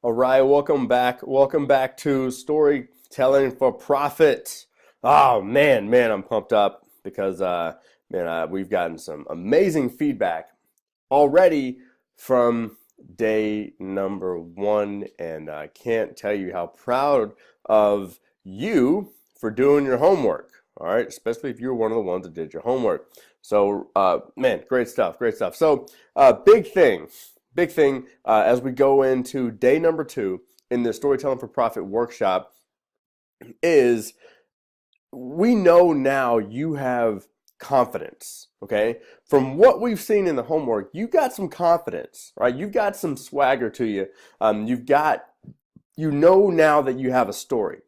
All right, welcome back. Welcome back to Storytelling for Profit. Oh man, I'm pumped up because we've gotten some amazing feedback already from day number one, and I can't tell you how proud of you for doing your homework. All right, especially if you're one of the ones that did your homework. So, great stuff, great stuff. So, big thing as we go into day number two in the Storytelling for Profit workshop is we know now you have confidence, okay? From what we've seen in the homework, you got some confidence, right? You've got some swagger to you. You know now that you have a story.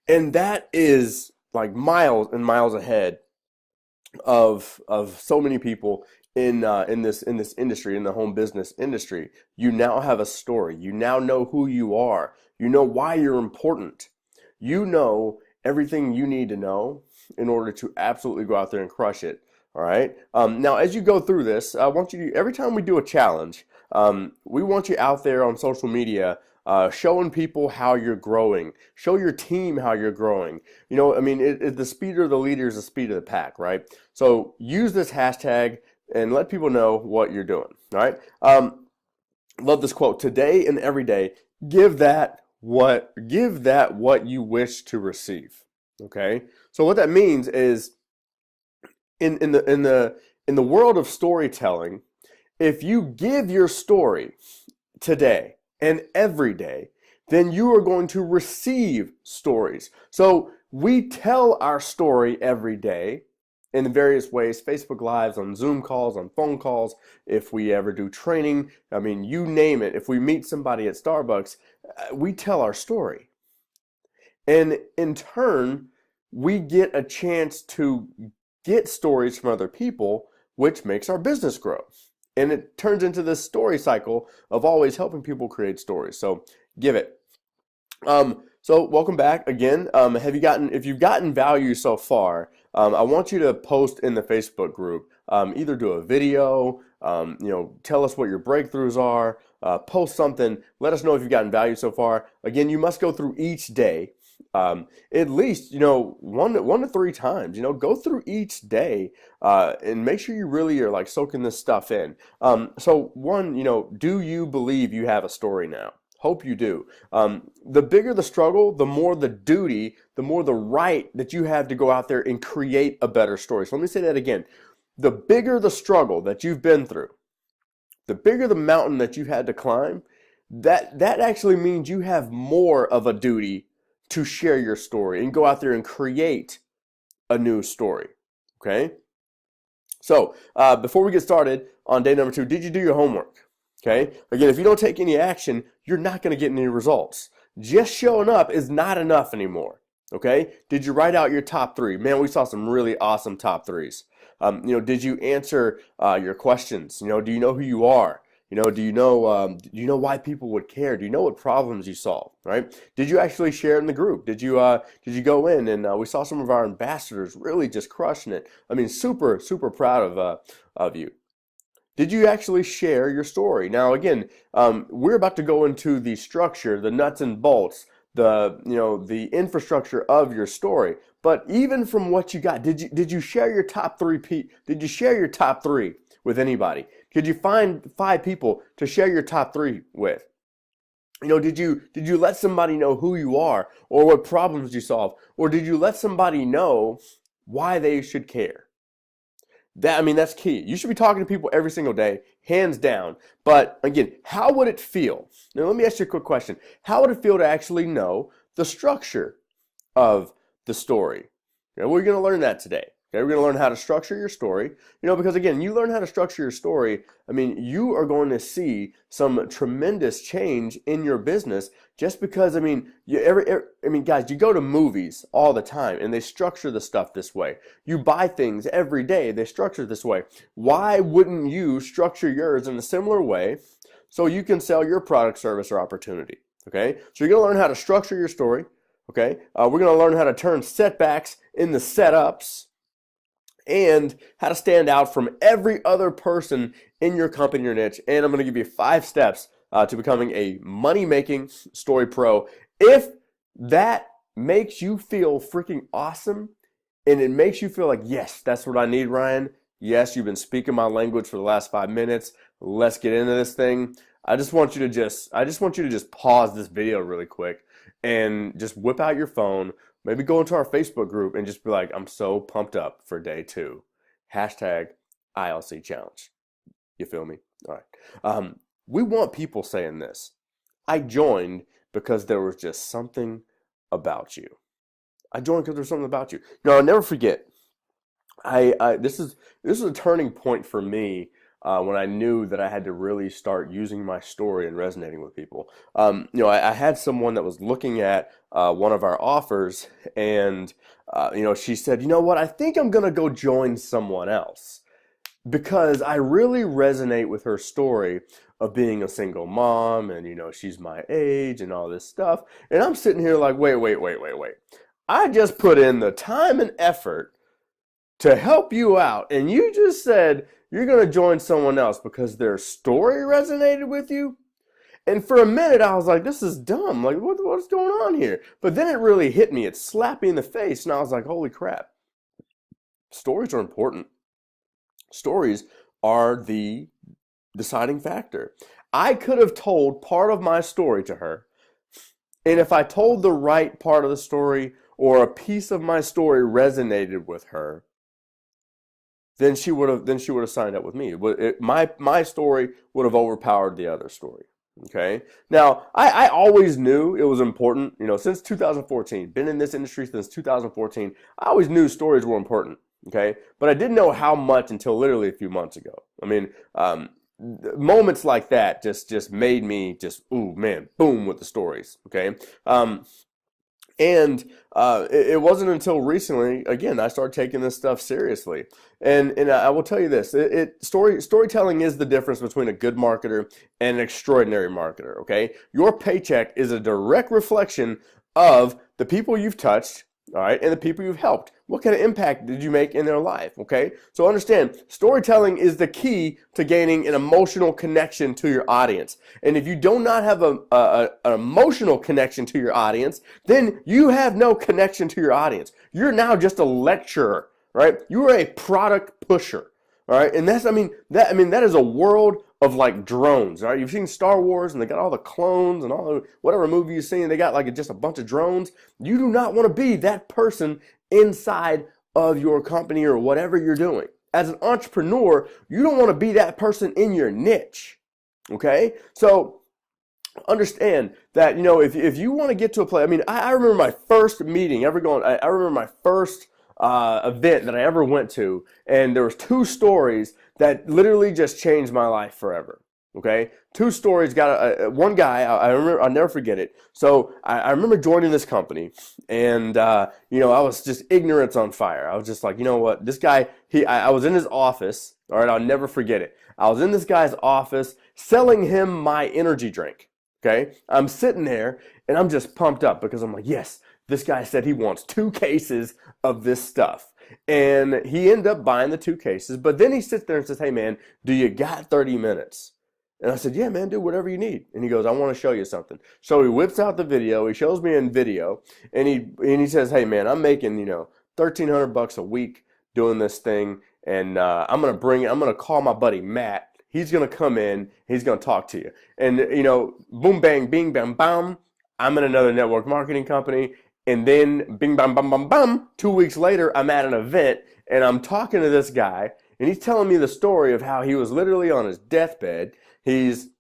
And that is like miles and miles ahead of so many people in this industry, in the home business industry. You now have a story. You now know who you are. You know why you're important. You know everything you need to know in order to absolutely go out there and crush it. All right. Now, as you go through this, I want you to, every time we do a challenge, we want you out there on social media showing people how you're growing. Show your team how you're growing. You know, I mean, the speed of the leader is the speed of the pack, right? So use this hashtag and let people know what you're doing. All right. Love this quote. Today and every day, give that what you wish to receive. Okay. So what that means is in the world of storytelling, if you give your story today and every day, then you are going to receive stories. So we tell our story every day in various ways, Facebook Lives, on Zoom calls, on phone calls, if we ever do training, I mean, you name it. If we meet somebody at Starbucks, we tell our story. And in turn, we get a chance to get stories from other people, which makes our business grow. And it turns into this story cycle of always helping people create stories. So give it. So welcome back again. If you've gotten value so far, I want you to post in the Facebook group. Either do a video, tell us what your breakthroughs are, post something, let us know if you've gotten value so far. Again, you must go through each day, at least, one to three times, go through each day, and make sure you really are like soaking this stuff in. So one, do you believe you have a story now? Hope you do. The bigger the struggle, the more the duty, the more the right that you have to go out there and create a better story. So let me say that again. The bigger the struggle that you've been through, the bigger the mountain that you've had to climb, that actually means you have more of a duty to share your story and go out there and create a new story. Okay? So before we get started on day number two, did you do your homework? Okay. Again, if you don't take any action, you're not going to get any results. Just showing up is not enough anymore. Okay. Did you write out your top three? Man, we saw some really awesome top threes. Did you answer your questions? Do you know who you are? Do you know why people would care? Do you know what problems you solve? Right? Did you actually share in the group? Did you go in and we saw some of our ambassadors really just crushing it? I mean, super proud of you. Did you actually share your story? Now, again, we're about to go into the structure, the nuts and bolts, the infrastructure of your story. But even from what you got, did you share your top three? Did you share your top three with anybody? Could you find 5 people to share your top 3 with? Did you let somebody know who you are or what problems you solve, or did you let somebody know why they should care? That's key. You should be talking to people every single day, hands down. But again, how would it feel? Now, let me ask you a quick question. How would it feel to actually know the structure of the story? We're going to learn that today. Okay, we're going to learn how to structure your story. Because again, you learn how to structure your story, you are going to see some tremendous change in your business just because, guys, you go to movies all the time and they structure the stuff this way. You buy things every day, they structure this way. Why wouldn't you structure yours in a similar way so you can sell your product, service, or opportunity? Okay, so you're going to learn how to structure your story. Okay, we're going to learn how to turn setbacks into setups, and how to stand out from every other person in your company or niche. And I'm going to give you 5 steps to becoming a money-making story pro. If that makes you feel freaking awesome and it makes you feel like, yes, that's what I need, Ryan. Yes, you've been speaking my language for the last 5 minutes. Let's get into this thing. I just want you to just pause this video really quick and just whip out your phone, maybe go into our Facebook group and just be like, I'm so pumped up for day 2. Hashtag ILC challenge. You feel me? All right. We want people saying this. I joined because there was just something about you. I joined because there's something about you. I'll never forget. This is a turning point for me when I knew that I had to really start using my story and resonating with people. I had someone that was looking at one of our offers, and she said, "You know what? I think I'm gonna go join someone else." Because I really resonate with her story of being a single mom and, she's my age and all this stuff. And I'm sitting here like, wait. I just put in the time and effort to help you out. And you just said you're going to join someone else because their story resonated with you. And for a minute, I was like, this is dumb. Like, what's going on here? But then it really hit me. It slapped me in the face. And I was like, holy crap. Stories are important. Stories are the deciding factor. I could have told part of my story to her, and if I told the right part of the story or a piece of my story resonated with her, then she would have signed up with me. My story would have overpowered the other story. Okay. Now, I always knew it was important. Since 2014, been in this industry since 2014. I always knew stories were important. Okay, but I didn't know how much until literally a few months ago. I mean, moments like that just made me just, ooh, man, boom with the stories. Okay, it wasn't until recently, again, I started taking this stuff seriously. And I will tell you this: storytelling is the difference between a good marketer and an extraordinary marketer. Okay, your paycheck is a direct reflection of the people you've touched. All right, and the people you've helped. What kind of impact did you make in their life? Okay, so understand, storytelling is the key to gaining an emotional connection to your audience. And if you do not have an emotional connection to your audience, then you have no connection to your audience. You're now just a lecturer, right? You are a product pusher, all right? And that is a world of like drones, right? You've seen Star Wars and they got all the clones and all the, whatever movie you've seen, they got like just a bunch of drones. You do not want to be that person inside of your company or whatever you're doing. As an entrepreneur, you don't want to be that person in your niche, okay? So understand that, if you want to get to a place, I remember my first meeting I remember my first event that I ever went to, and there was 2 stories that literally just changed my life forever. Okay, 2 stories. One guy, I remember, I'll never forget it. So I remember joining this company, and I was just ignorance on fire. I was just like, you know what, this guy, I was in his office. All right, I'll never forget it. I was in this guy's office selling him my energy drink. Okay, I'm sitting there and I'm just pumped up because I'm like, yes, this guy said he wants 2 cases of this stuff. And he ended up buying the 2 cases, but then he sits there and says, hey man, do you got 30 minutes? And I said, yeah man, do whatever you need. And he goes, I want to show you something. So he whips out the video, he shows me in video, and he says, hey man, I'm making, $1,300 a week doing this thing, and I'm gonna call my buddy Matt. He's gonna come in, he's gonna talk to you. And boom bang, bing bam bam, I'm in another network marketing company. And then bing, bam, bam, bam, bam, 2 weeks later, I'm at an event and I'm talking to this guy and he's telling me the story of how he was literally on his deathbed. He's,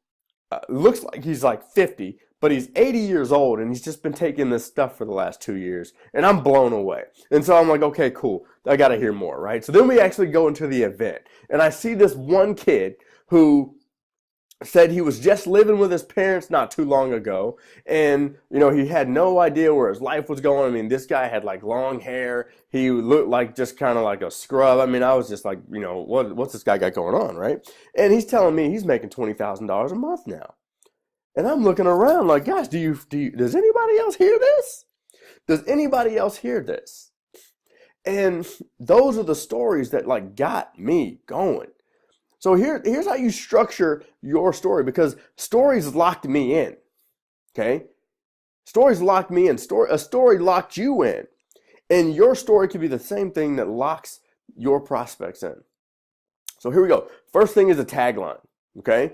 looks like he's like 50, but he's 80 years old and he's just been taking this stuff for the last 2 years. And I'm blown away. And so I'm like, okay, cool. I got to hear more, right? So then we actually go into the event and I see this one kid who said he was just living with his parents not too long ago, and he had no idea where his life was going. This guy had like long hair. He looked like just kind of like a scrub. I was just like, what's this guy got going on, right? And he's telling me he's making $20,000 a month now, and I'm looking around like, guys, does anybody else hear this? Does anybody else hear this? And those are the stories that like got me going. So here's how you structure your story, because stories locked me in. Okay? Stories locked me in. A story locked you in. And your story could be the same thing that locks your prospects in. So here we go. First thing is a tagline. Okay?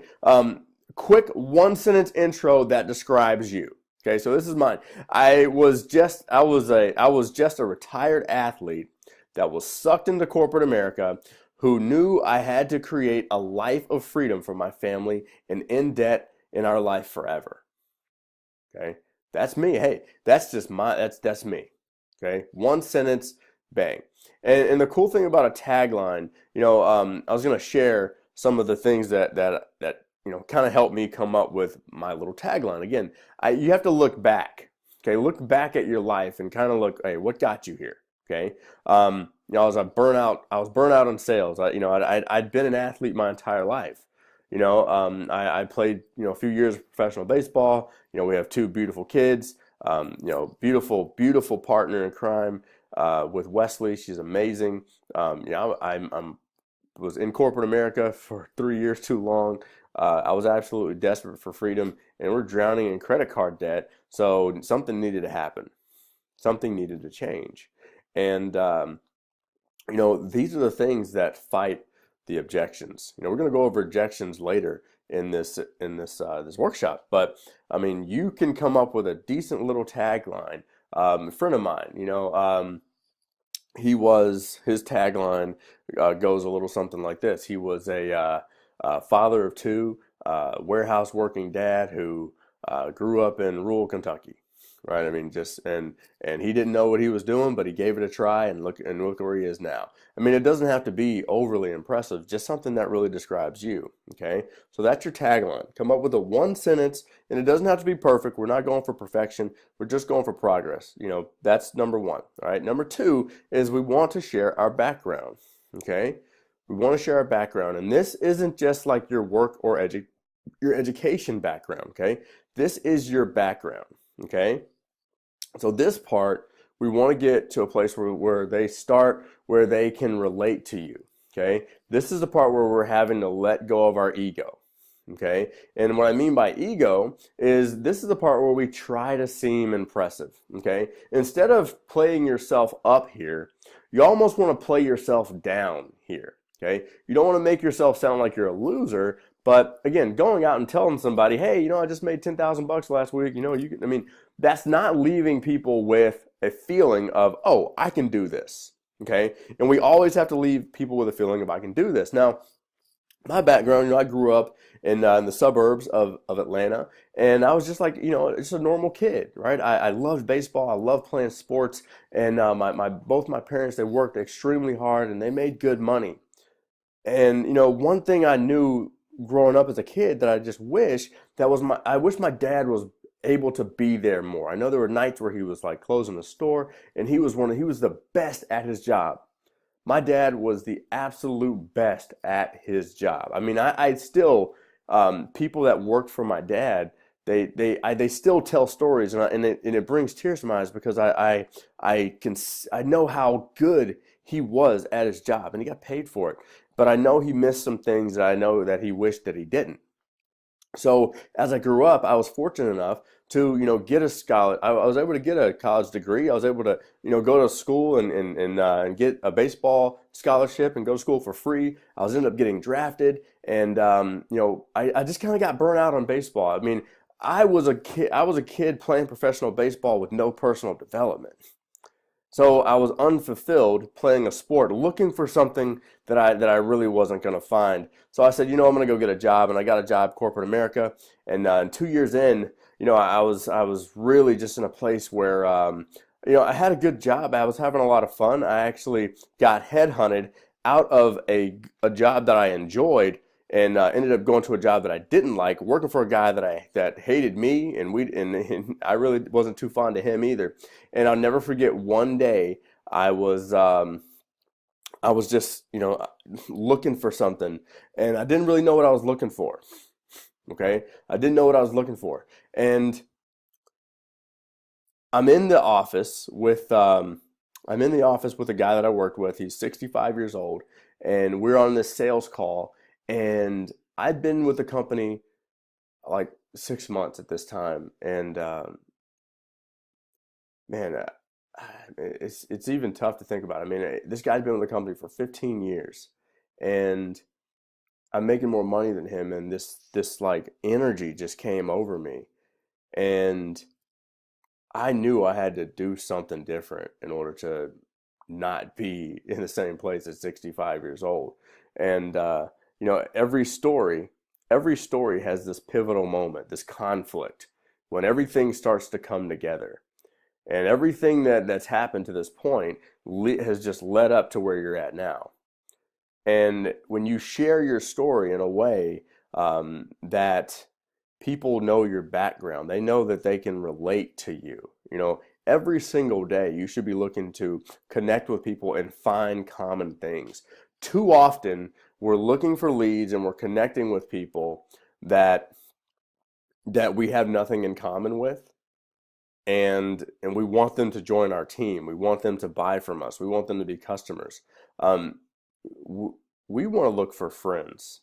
Quick one sentence intro that describes you. Okay, so this is mine. I was just a retired athlete that was sucked into corporate America, who knew I had to create a life of freedom for my family and in debt in our life forever. Okay, that's me. Hey, that's me. Okay, one sentence, bang. And the cool thing about a tagline, I was gonna share some of the things that kind of helped me come up with my little tagline. Again, you have to look back. Okay, look back at your life and kind of look, hey, what got you here? Okay, I was burnt out on sales. I'd been an athlete my entire life. I played, a few years of professional baseball. We have two beautiful kids. Beautiful partner in crime with Wesley. She's amazing. I'm was in corporate America for 3 years too long. I was absolutely desperate for freedom, and we're drowning in credit card debt. So something needed to happen. Something needed to change. And these are the things that fight the objections. We're going to go over objections later in this workshop. But I mean, you can come up with a decent little tagline. A friend of mine, his tagline goes a little something like this. He was a father of two, warehouse working dad who grew up in rural Kentucky, right? I mean, and he didn't know what he was doing, but he gave it a try, and look where he is now. I mean, it doesn't have to be overly impressive, just something that really describes you. Okay, so that's your tagline. Come up with a one sentence, and it doesn't have to be perfect. We're not going for perfection. We're just going for progress. That's number one. All right. Number two is we want to share our background. Okay, we want to share our background, and this isn't just like your work or your education background. Okay, this is your background. Okay, so this part we want to get to a place where they can relate to you. Okay, this is the part where we're having to let go of our ego. Okay, and what I mean by ego is this is the part where we try to seem impressive. Okay, instead of playing yourself up here, you almost want to play yourself down here. Okay, you don't want to make yourself sound like you're a loser. But again, going out and telling somebody, hey, I just made $10,000 last week. That's not leaving people with a feeling of, oh, I can do this. Okay, and we always have to leave people with a feeling of I can do this. Now, my background, I grew up in the suburbs of Atlanta, and I was just like, just a normal kid, right? I loved baseball, I loved playing sports, and both my parents, they worked extremely hard and they made good money. And one thing I knew growing up as a kid that I just wish I wish my dad was able to be there more. I know there were nights where he was like closing the store, and he was the best at his job. My dad was the absolute best at his job. I mean, I still people that worked for my dad, they still tell stories, and it brings tears to my eyes because I know how good he was at his job, and he got paid for it. But I know he missed some things that I know that he wished that he didn't. So as I grew up, I was fortunate enough to, get a scholar. I was able to get a college degree. I was able to, go to school and get a baseball scholarship and go to school for free. I was ended up getting drafted, and I just kind of got burnt out on baseball. I mean, I was a kid playing professional baseball with no personal development. So I was unfulfilled playing a sport, looking for something that I really wasn't going to find. So I said, I'm going to go get a job, and I got a job corporate America. And 2 years in, I was really just in a place where I had a good job. I was having a lot of fun. I actually got headhunted out of a job that I enjoyed, and ended up going to a job that I didn't like, working for a guy that hated me, and I really wasn't too fond of him either. And I'll never forget one day I was just looking for something, and I didn't really know what I was looking for. Okay, I didn't know what I was looking for, and I'm in the office with a guy that I worked with. He's 65 years old, and we're on this sales call. And I'd been with the company like 6 months at this time, and man, it's even tough to think about. I mean, this guy's been with the company for 15 years, and I'm making more money than him, and this like energy just came over me, and I knew I had to do something different in order to not be in the same place at 65 years old. And every story has this pivotal moment, this conflict, when everything starts to come together. And everything that's happened to this point has just led up to where you're at now. And when you share your story in a way that people know your background, they know that they can relate to you. Every single day you should be looking to connect with people and find common things. Too often we're looking for leads and we're connecting with people that we have nothing in common with, and we want them to join our team. We want them to buy from us. We want them to be customers. Um, we want to look for friends,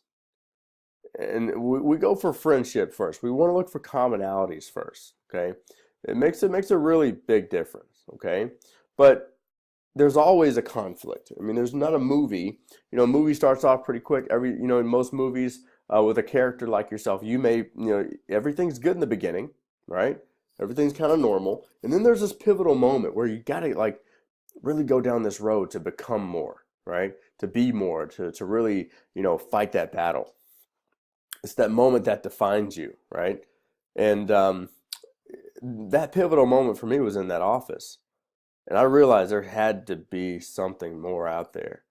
and we go for friendship first. We want to look for commonalities first. Okay, it makes a really big difference. Okay, but there's always a conflict. I mean, there's not a movie. A movie starts off pretty quick. In most movies, with a character like yourself, everything's good in the beginning, right? Everything's kind of normal, and then there's this pivotal moment where you gotta like really go down this road to become more, right? To be more, to really, fight that battle. It's that moment that defines you, right? And that pivotal moment for me was in that office. And I realized there had to be something more out there.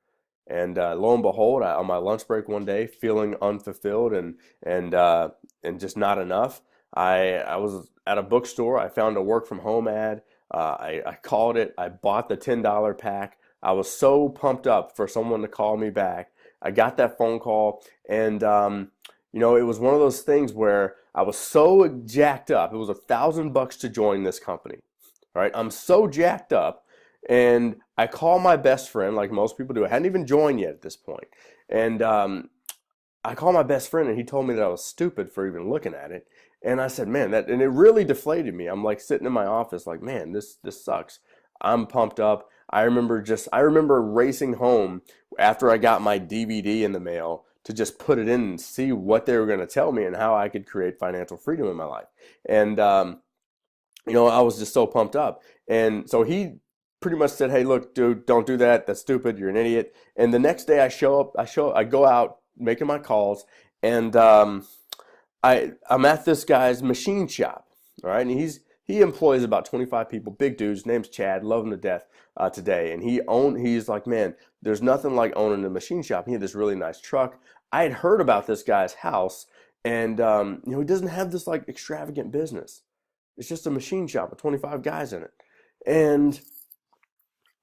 And lo and behold, on my lunch break one day, feeling unfulfilled and just not enough, I was at a bookstore. I found a work from home ad. I called it. I bought the $10 pack. I was so pumped up for someone to call me back. I got that phone call, and it was one of those things where I was so jacked up. It was $1,000 to join this company. Right? I'm so jacked up, and I call my best friend, like most people do. I hadn't even joined yet at this point, and I call my best friend, and he told me that I was stupid for even looking at it. And I said, man, and it really deflated me. I'm like sitting in my office, like, man, this sucks. I'm pumped up. I remember racing home after I got my DVD in the mail to just put it in and see what they were going to tell me and how I could create financial freedom in my life. And I was just so pumped up. And so he pretty much said, hey, look, dude, don't do that. That's stupid. You're an idiot. And the next day I go out making my calls, and I'm at this guy's machine shop. All right. And he employs about 25 people, big dudes. His name's Chad. Love him to death today. And he's like, man, there's nothing like owning a machine shop. He had this really nice truck. I had heard about this guy's house, and he doesn't have this like extravagant business. It's just a machine shop with 25 guys in it. And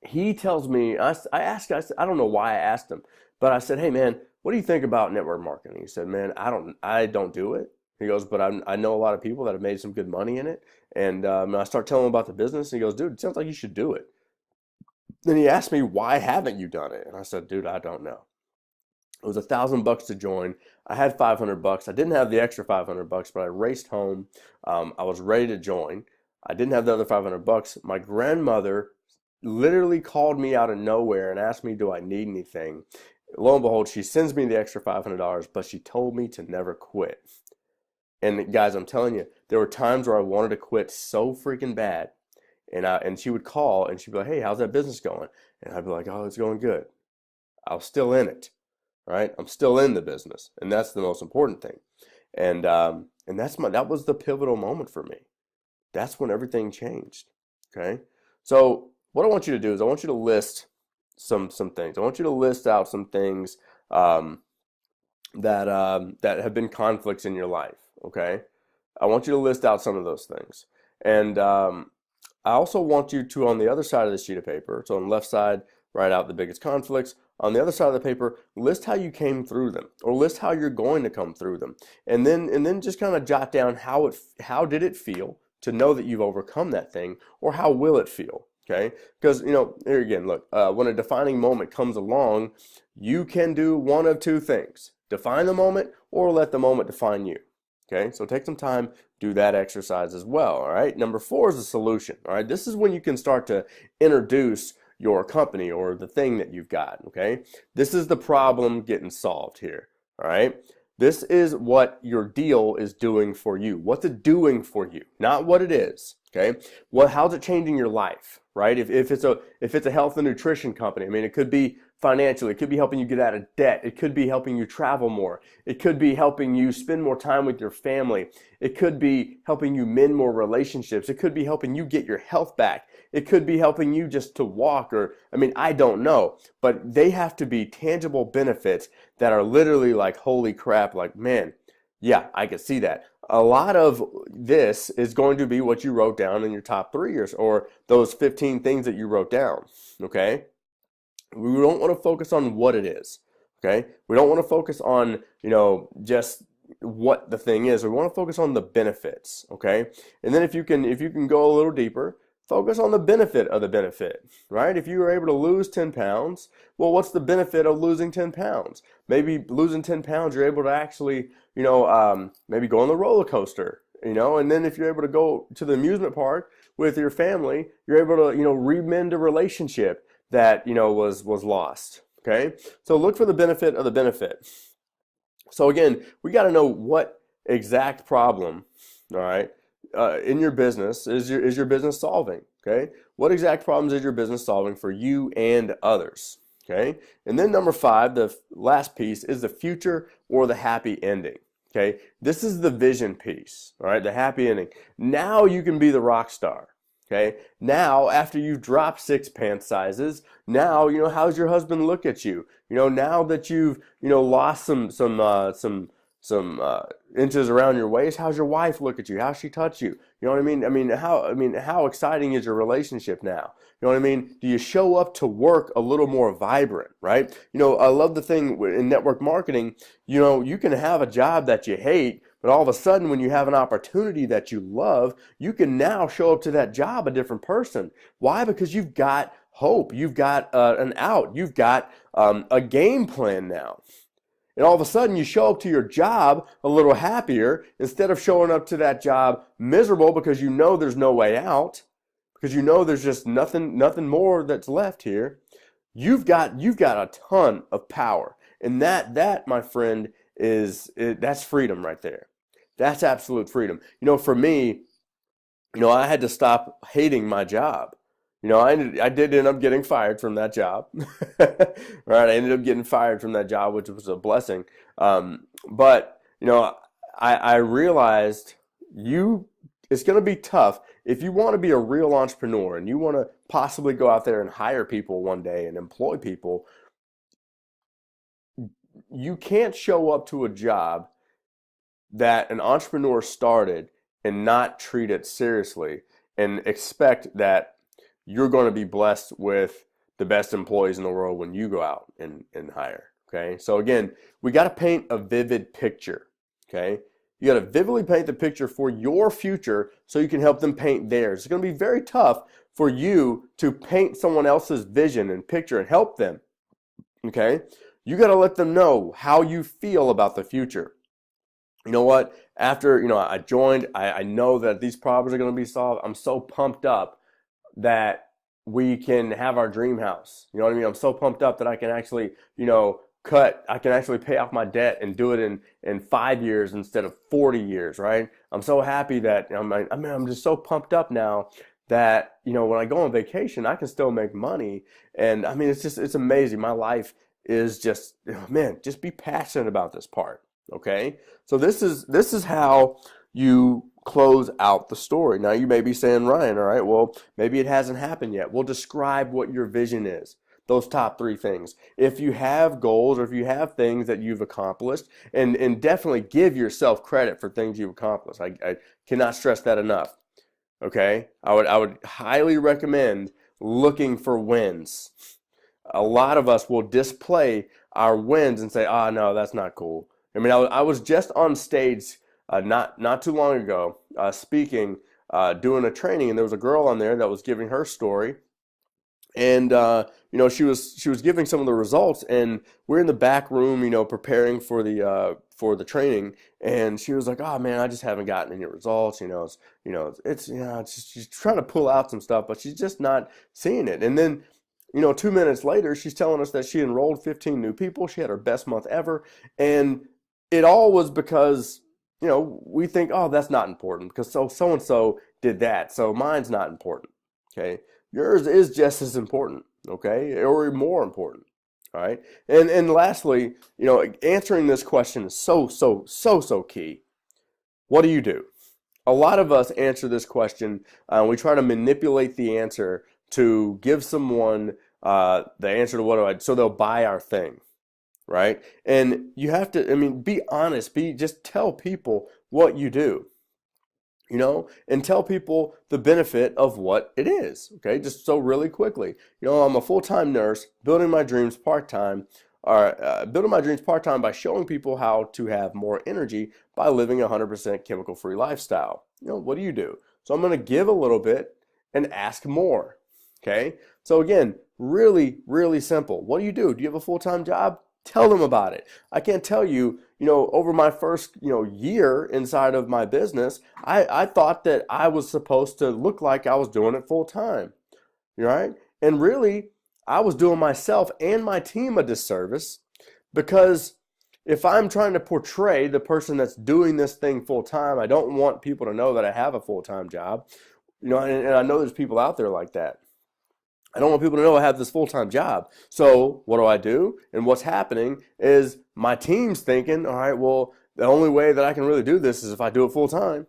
he tells me, I don't know why I asked him, but I said, hey man, what do you think about network marketing? He said, man, I don't do it. He goes, but I know a lot of people that have made some good money in it. And I start telling him about the business. And he goes, dude, it sounds like you should do it. Then he asked me, why haven't you done it? And I said, dude, I don't know. It was $1,000 to join. I had $500. I didn't have the extra $500, but I raced home. I was ready to join. I didn't have the other $500. My grandmother literally called me out of nowhere and asked me, do I need anything? Lo and behold, she sends me the extra $500, but she told me to never quit. And guys, I'm telling you, there were times where I wanted to quit so freaking bad. And she would call and she'd be like, hey, how's that business going? And I'd be like, oh, it's going good. I was still in it. Right? I'm still in the business, and that's the most important thing. And that was the pivotal moment for me. That's when everything changed. Okay? So what I want you to do is I want you to list some things. I want you to list out some things that have been conflicts in your life. Okay? I want you to list out some of those things. And I also want you to, on the other side of the sheet of paper, so on the left side, write out the biggest conflicts. On the other side of the paper, list how you came through them, or list how you're going to come through them, and then just kind of jot down how did it feel to know that you've overcome that thing, or how will it feel? Okay, because here again, look, when a defining moment comes along, you can do one of two things. define the moment or let the moment define you. Okay, so take some time, do that exercise as well. All right, number 4 is the solution. All right, this is when you can start to introduce your company or the thing that you've got. Okay, this is the problem getting solved here. All right, this is what your deal is doing for you. What's it doing for you? Not what it is. Okay, how's it changing your life? Right? If it's a health and nutrition company, I mean, it could be financially, it could be helping you get out of debt, it could be helping you travel more, it could be helping you spend more time with your family, it could be helping you mend more relationships, it could be helping you get your health back, it could be helping you just to walk, or I mean, I don't know, but they have to be tangible benefits that are literally like, holy crap, like, man, yeah, I can see that. A lot of this is going to be what you wrote down in your top 3 years, or those 15 things that you wrote down. Okay, we don't want to focus on what it is. Okay, we don't want to focus on just what the thing is. We want to focus on the benefits. Okay, and then if you can go a little deeper, focus on the benefit of the benefit, right? If you were able to lose 10 pounds, well, what's the benefit of losing 10 pounds? Maybe losing 10 pounds, you're able to actually, maybe go on the roller coaster, and then if you're able to go to the amusement park with your family, you're able to, remend a relationship that, was lost, okay? So look for the benefit of the benefit. So again, we got to know what exact problem, all right, in your business is your business solving, okay? What exact problems is your business solving for you and others, okay? And then number 5, the last piece, is the future or the happy ending, okay? This is the vision piece, all right, the happy ending. Now you can be the rock star, okay? Now, after you've dropped 6 pant sizes, now, how's your husband look at you? Now that you've, lost some inches around your waist, how's your wife look at you? How's she touch you? You know what I mean? How exciting is your relationship now? You know what I mean? Do you show up to work a little more vibrant, right? I love the thing in network marketing, you can have a job that you hate, but all of a sudden when you have an opportunity that you love, you can now show up to that job a different person. Why? Because you've got hope. You've got an out. You've got a game plan now. And all of a sudden you show up to your job a little happier instead of showing up to that job miserable because there's no way out, because there's just nothing more that's left here. You've got a ton of power. And that my friend, that's freedom right there. That's absolute freedom. For me, I had to stop hating my job. I did end up getting fired from that job. Right? I ended up getting fired from that job, which was a blessing. But I realized it's going to be tough if you want to be a real entrepreneur and you want to possibly go out there and hire people one day and employ people. You can't show up to a job that an entrepreneur started and not treat it seriously and expect that you're going to be blessed with the best employees in the world when you go out and hire. Okay, so again, we got to paint a vivid picture. Okay, you got to vividly paint the picture for your future so you can help them paint theirs. It's going to be very tough for you to paint someone else's vision and picture and help them. Okay, you got to let them know how you feel about the future. You know what? After I joined, I know that these problems are going to be solved. I'm so pumped up that we can have our dream house. You know what I mean? I'm so pumped up that I can actually, I can actually pay off my debt and do it in 5 years instead of 40 years, right? I'm so happy that, I'm just so pumped up now that, when I go on vacation, I can still make money. And it's amazing. My life is just, just be passionate about this part. Okay? So this is how you close out the story. Now you may be saying, Ryan, all right, well, maybe it hasn't happened yet. Well, describe what your vision is. Those top 3 things. If you have goals or if you have things that you've accomplished, and definitely give yourself credit for things you've accomplished. I cannot stress that enough. Okay? I would highly recommend looking for wins. A lot of us will display our wins and say, no, that's not cool. I was just on stage not too long ago speaking, doing a training, and there was a girl on there that was giving her story. And she was giving some of the results, and we're in the back room, preparing for the training, and she was like, "Oh man, I just haven't gotten any results. It's just she's trying to pull out some stuff, but she's just not seeing it." And then, 2 minutes later, she's telling us that she enrolled 15 new people. She had her best month ever, and it all was because we think, "Oh, that's not important because so and so did that, so mine's not important." Okay. Yours is just as important, okay, or more important. All right. And lastly, answering this question is so key. What do you do? A lot of us answer this question. We try to manipulate the answer to give someone the answer to what do I, so they'll buy our thing, right? And you have to, be honest. Just tell people what you do, and tell people the benefit of what it is. Okay, just so really quickly, I'm a full-time nurse building my dreams part-time, or building my dreams part-time by showing people how to have more energy by living a 100% chemical-free lifestyle. What do? So I'm going to give a little bit and ask more. Okay, so again, really, really simple. What do? Do you have a full-time job? Tell them about it. I can't tell you, over my first, year inside of my business, I thought that I was supposed to look like I was doing it full time, right? And really, I was doing myself and my team a disservice, because if I'm trying to portray the person that's doing this thing full time, I don't want people to know that I have a full-time job, and I know there's people out there like that. I don't want people to know I have this full-time job. So what do? And what's happening is my team's thinking, all right, well, the only way that I can really do this is if I do it full-time,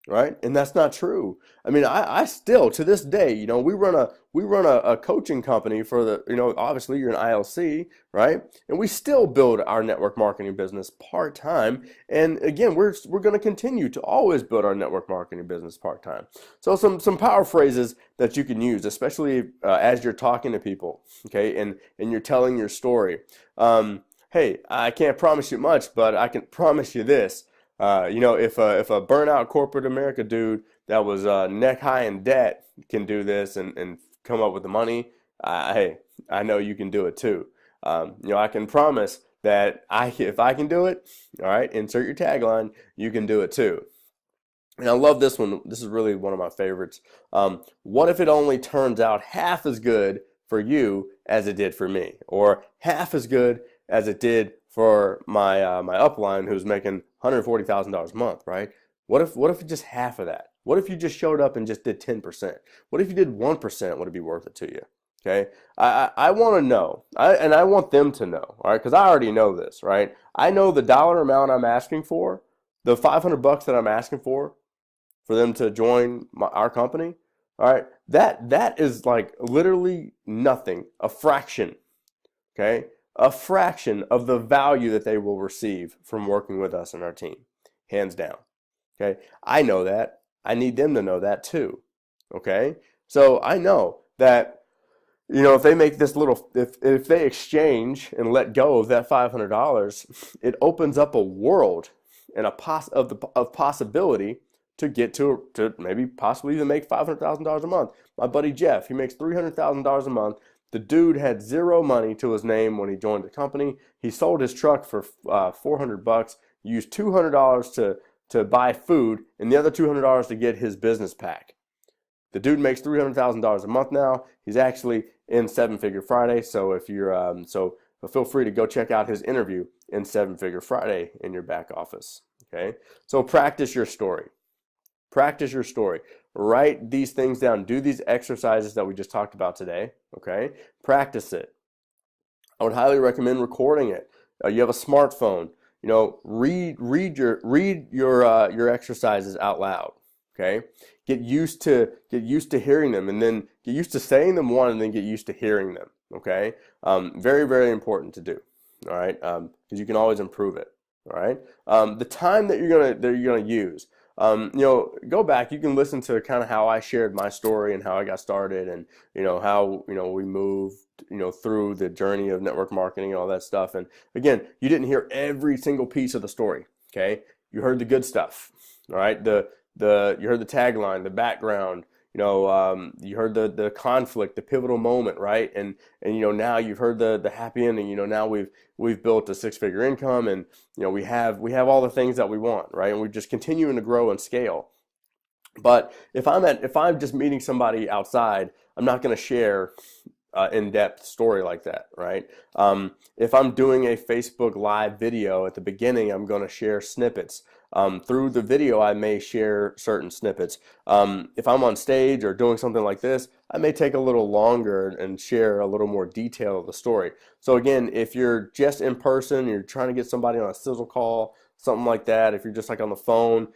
right? And that's not true. I still, to this day, we run a coaching company for the, obviously you're an ILC, right? And we still build our network marketing business part-time. And again, we're going to continue to always build our network marketing business part-time. So some power phrases that you can use, especially as you're talking to people, okay, and you're telling your story. Hey, I can't promise you much, but I can promise you this. If a burnout corporate America dude that was neck high in debt can do this and come up with the money, hey, I know you can do it too. I can promise that if I can do it, all right, insert your tagline, you can do it too. And I love this one. This is really one of my favorites. What if it only turns out half as good for you as it did for me, or half as good as it did for my upline who's making $140,000 a month, right? What if just half of that? What if you just showed up and just did 10%? What if you did 1%? Would it be worth it to you? Okay, I want to know, and I want them to know, all right? Because I already know this, right? I know the dollar amount I'm asking for, the $500 that I'm asking for them to join our company, all right? That is like literally nothing, a fraction, okay? A fraction of the value that they will receive from working with us and our team, hands down. Okay, I know that. I need them to know that too. Okay, so I know that if they make this little, if they exchange and let go of that $500, it opens up a world and of possibility to get to maybe possibly even make $500,000 a month. My buddy Jeff, he makes $300,000 a month. The dude had zero money to his name when he joined the company. He sold his truck for $400, used $200 to buy food, and the other $200 to get his business pack. The dude makes $300,000 a month now. He's actually in Seven Figure Friday. So if you're feel free to go check out his interview in Seven Figure Friday in your back office. Okay. So practice your story. Practice your story. Write these things down. Do these exercises that we just talked about today. Okay. Practice it. I would highly recommend recording it. You have a smartphone. Read your exercises out loud. Okay. Get used to hearing them, and then get used to saying them one, and then get used to hearing them. Okay. Very, very important to do. All right. Because you can always improve it. All right. The time that you're gonna use. Go back. You can listen to kind of how I shared my story and how I got started, and how we moved through the journey of network marketing and all that stuff. And again, you didn't hear every single piece of the story. Okay, you heard the good stuff. All right, you heard the tagline, the background. You heard the conflict, the pivotal moment, right? And now you've heard the happy ending. Now we've built a six-figure income, and we have all the things that we want, right? And we're just continuing to grow and scale. But if I'm just meeting somebody outside, I'm not going to share in-depth story like that, right? If I'm doing a Facebook Live video at the beginning, I'm going to share snippets. Through the video, I may share certain snippets. If I'm on stage or doing something like this, I may take a little longer and share a little more detail of the story. So again, if you're just in person, you're trying to get somebody on a sizzle call, something like that, if you're just like on the phone,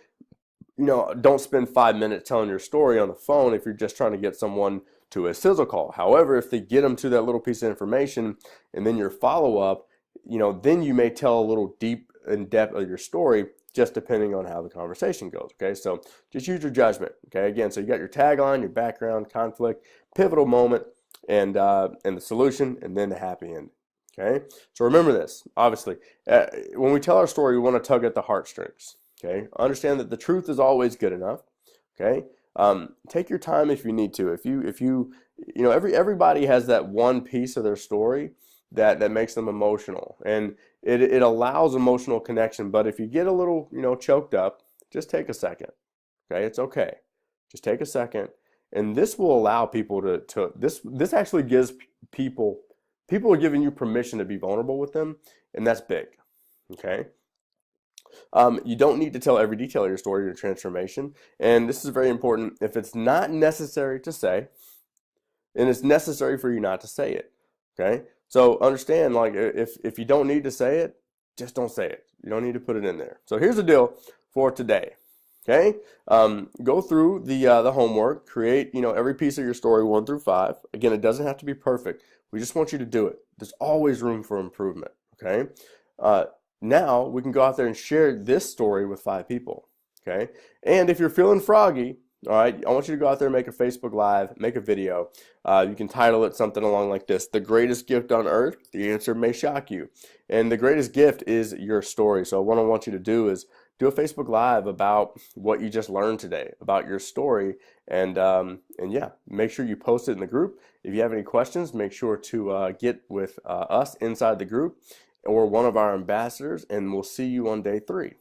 don't spend 5 minutes telling your story on the phone if you're just trying to get someone to a sizzle call. However, if they get them to that little piece of information and then your follow-up, then you may tell a little deep in depth of your story, just depending on how the conversation goes. Okay, so just use your judgment. Okay, again, so you got your tagline, your background, conflict, pivotal moment, and the solution, and then the happy end. Okay, so remember this. Obviously, when we tell our story, we want to tug at the heartstrings. Okay, understand that the truth is always good enough. Okay, take your time if you need to. Everybody has that one piece of their story that makes them emotional, and it allows emotional connection. But if you get a little choked up, just take a second. Okay, it's okay. Just take a second, and this will allow people to this actually gives people are giving you permission to be vulnerable with them, and that's big. Okay. You don't need to tell every detail of your story or your transformation. And this is very important. If it's not necessary to say, then it's necessary for you not to say it. Okay? So understand, like, if you don't need to say it, just don't say it. You don't need to put it in there. So here's the deal for today. Okay? Go through the homework, create, every piece of your story 1 through 5. Again, it doesn't have to be perfect. We just want you to do it. There's always room for improvement. Okay? Now we can go out there and share this story with 5 people. Okay? And if you're feeling froggy, all right, I want you to go out there and make a Facebook Live, make a video. You can title it something along like this: The Greatest Gift on Earth. The answer may shock you. And the greatest gift is your story. So what I want you to do is do a Facebook Live about what you just learned today, about your story. And yeah, make sure you post it in the group. If you have any questions, make sure to get with us inside the group or one of our ambassadors, and we'll see you on day 3.